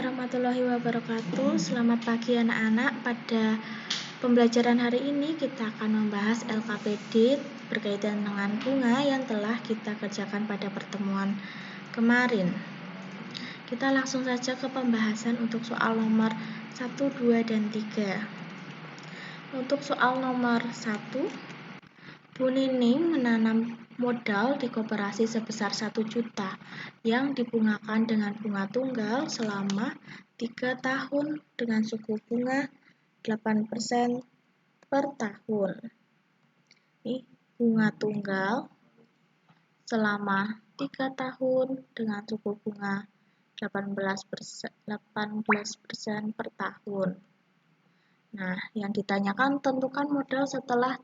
warahmatullahi wabarakatuh. Selamat pagi anak-anak. Pada pembelajaran hari ini kita akan membahas LKPD berkaitan dengan bunga yang telah kita kerjakan pada pertemuan kemarin. Kita langsung saja ke pembahasan untuk soal nomor 1, 2, dan 3. Untuk soal nomor 1, Bu Nining menanam modal di koperasi sebesar 1 juta yang dibungakan dengan bunga tunggal selama 3 tahun dengan suku bunga 8% per tahun. Ini bunga tunggal selama 3 tahun dengan suku bunga 18% per tahun. Nah, yang ditanyakan tentukan modal setelah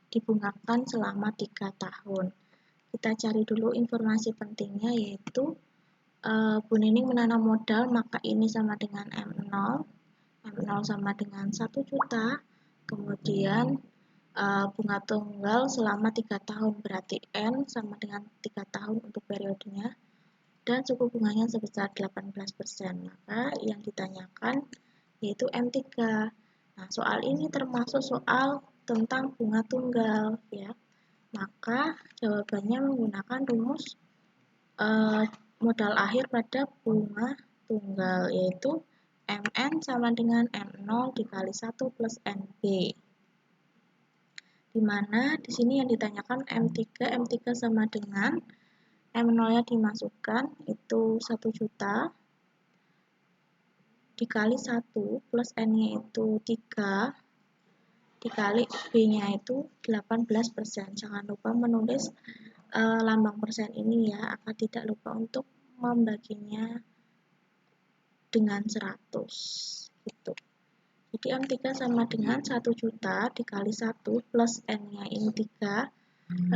dibungakan selama 3 tahun. Kita cari dulu informasi pentingnya, yaitu Bu Nining menanam modal, maka ini sama dengan M0. M0 sama dengan 1 juta. Kemudian bunga tunggal selama 3 tahun, berarti N sama dengan 3 tahun untuk periodenya. Dan suku bunganya sebesar 18%. Maka yang ditanyakan yaitu M3. Nah, soal ini termasuk soal tentang bunga tunggal, ya. Maka jawabannya menggunakan rumus modal akhir pada bunga tunggal, yaitu Mn sama dengan M0 dikali 1 plus Nb. Dimana di sini yang ditanyakan M3 sama dengan M0-nya dimasukkan, itu 1 juta dikali 1 plus N-nya itu 3 dikali B-nya itu 18%. Jangan lupa menulis lambang persen ini ya, agar tidak lupa untuk membaginya dengan 100 gitu. Jadi M3 sama dengan 1 juta dikali 1 plus N-nya ini 3.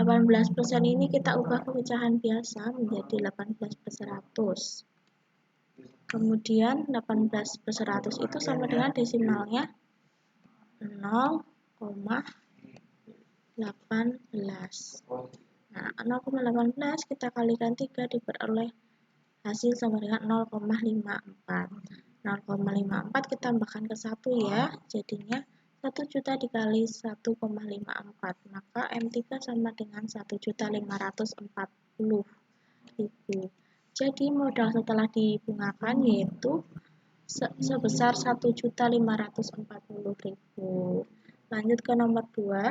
18% ini kita ubah ke pecahan biasa menjadi 18 per 100. Kemudian 18 per 100 itu sama dengan desimalnya 0,18. Nah, 0,18 kita kalikan 3 diperoleh hasil sama dengan 0,54. 0,54 kita tambahkan ke 1 ya, jadinya 1 juta dikali 1,54. Maka M3 sama dengan 1.540.000. Jadi modal setelah dibungakan yaitu sebesar 1.540.000. Lanjut ke nomor 2,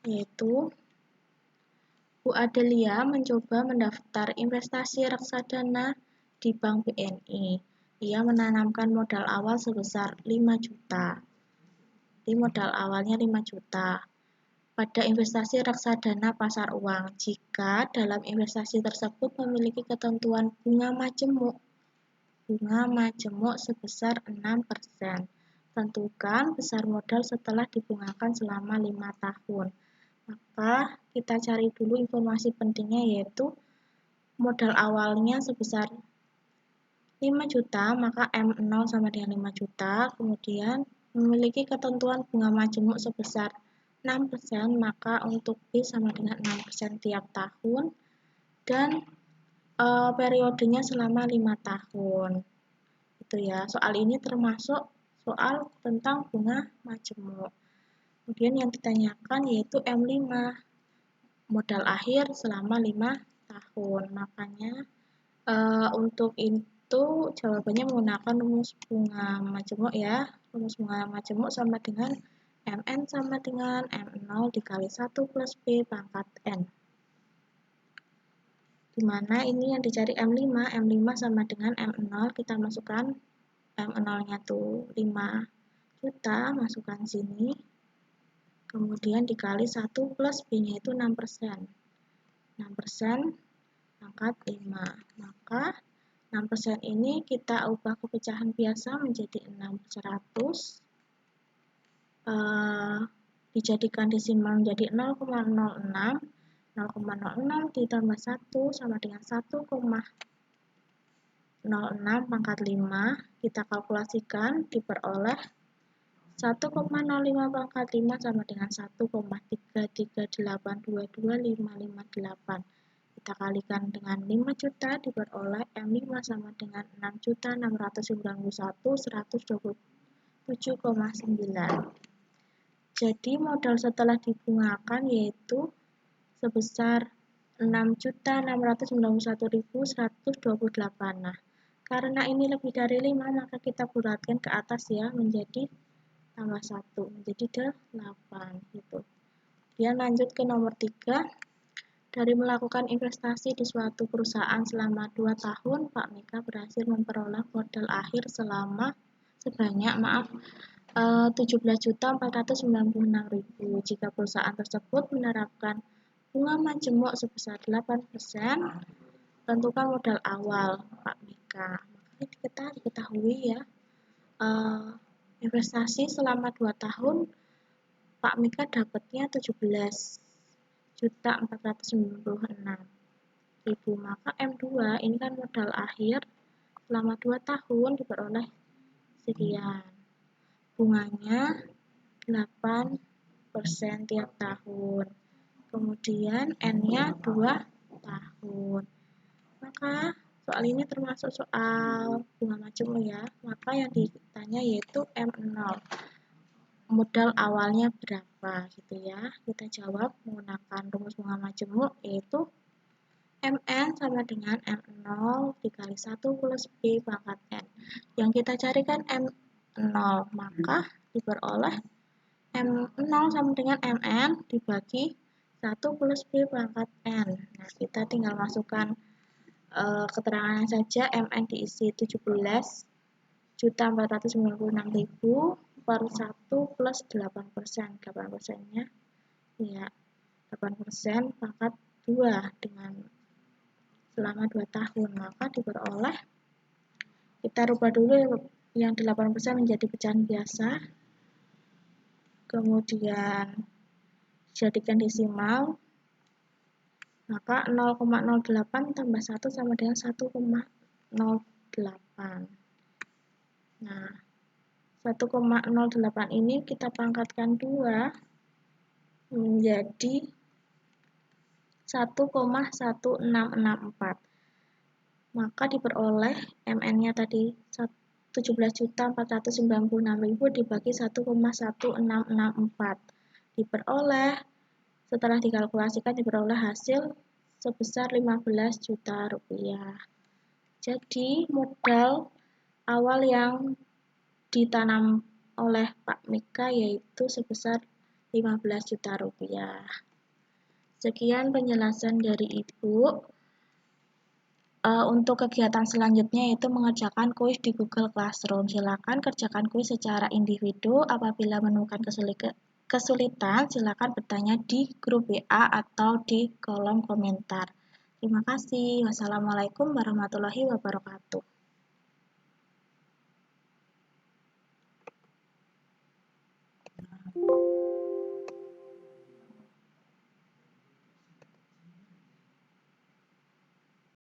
yaitu Bu Adelia mencoba mendaftar investasi reksadana di Bank BNI. Ia menanamkan modal awal sebesar 5 juta. Jadi modal awalnya 5 juta pada investasi reksadana pasar uang. Jika dalam investasi tersebut memiliki ketentuan bunga majemuk sebesar 6%. Tentukan besar modal setelah dibungakan selama 5 tahun. Maka kita cari dulu informasi pentingnya, yaitu modal awalnya sebesar 5 juta, maka M0 sama dengan 5 juta, kemudian memiliki ketentuan bunga majemuk sebesar 6%, maka untuk B sama dengan 6% tiap tahun, dan periodenya selama 5 tahun. Itu ya, soal ini termasuk soal tentang bunga majemuk. Kemudian yang ditanyakan yaitu M5, modal akhir selama 5 tahun. Makanya untuk itu jawabannya menggunakan rumus bunga majemuk ya. Rumus bunga majemuk sama dengan Mn sama dengan M0 dikali 1 plus B pangkat N. Dimana ini yang dicari M5 sama dengan M0, kita masukkan M0-nya tuh 5 juta, masukkan sini. Kemudian dikali 1 plus B-nya itu 6%. 6% pangkat 5. Maka 6% ini kita ubah ke pecahan biasa menjadi 6 per 100. Dijadikan desimal menjadi 0,06. 0,06 ditambah 1 sama dengan 1,06 pangkat 5. Kita kalkulasikan, diperoleh 1,05 pangkat 5 sama dengan 1,33822.558. kita kalikan dengan 5 juta diperoleh M5 sama dengan 6.691.127,9. Jadi modal setelah dibungakan yaitu sebesar 6.691.128. Nah, karena ini lebih dari 5, maka kita bulatkan ke atas ya, menjadi tambah 1, menjadi 8 gitu. Kemudian lanjut ke nomor 3. Dari melakukan investasi di suatu perusahaan selama 2 tahun, Pak Mika berhasil memperoleh modal akhir sebanyak 17.496.000. Jika perusahaan tersebut menerapkan bunga majemuk sebesar 8%, tentukan modal awal Pak Mika. Makanya kita diketahui ya, investasi selama 2 tahun Pak Mika dapatnya 17.496.000. Maka M2 ini kan modal akhir selama 2 tahun diperoleh sekian. Bunganya 8% tiap tahun. Kemudian N-nya 2 tahun. Maka soal ini termasuk soal bunga majemuk ya. Maka yang ditanya yaitu M0. Modal awalnya berapa gitu ya. Kita jawab menggunakan rumus bunga majemuk yaitu MN sama dengan M0 dikali 1 plus B pangkat N. Yang kita carikan M0, maka diperoleh M0 sama dengan MN dibagi 1 plus B pangkat N. Nah, kita tinggal masukkan keterangannya saja. MN diisi 17.496.000 per 1 plus 8%. 8%-nya ya 8% pangkat 2 dengan selama 2 tahun. Maka diperoleh, kita rubah dulu yang 8% menjadi pecahan biasa. Kemudian jadikan desimal. Maka 0,08 tambah 1 sama dengan 1,08. Nah, 1,08 ini kita pangkatkan 2 menjadi 1,1664. Maka diperoleh MN-nya tadi 17.496.000 dibagi 1,1664. Diperoleh, setelah dikalkulasikan diperoleh hasil sebesar 15 juta rupiah. Jadi modal awal yang ditanam oleh Pak Mika yaitu sebesar 15 juta rupiah. Sekian penjelasan dari Ibu. Untuk kegiatan selanjutnya yaitu mengerjakan kuis di Google Classroom. Silakan kerjakan kuis secara individu. Apabila menemukan kesulitan, silakan bertanya di grup WA atau di kolom komentar. Terima kasih. Wassalamualaikum warahmatullahi wabarakatuh.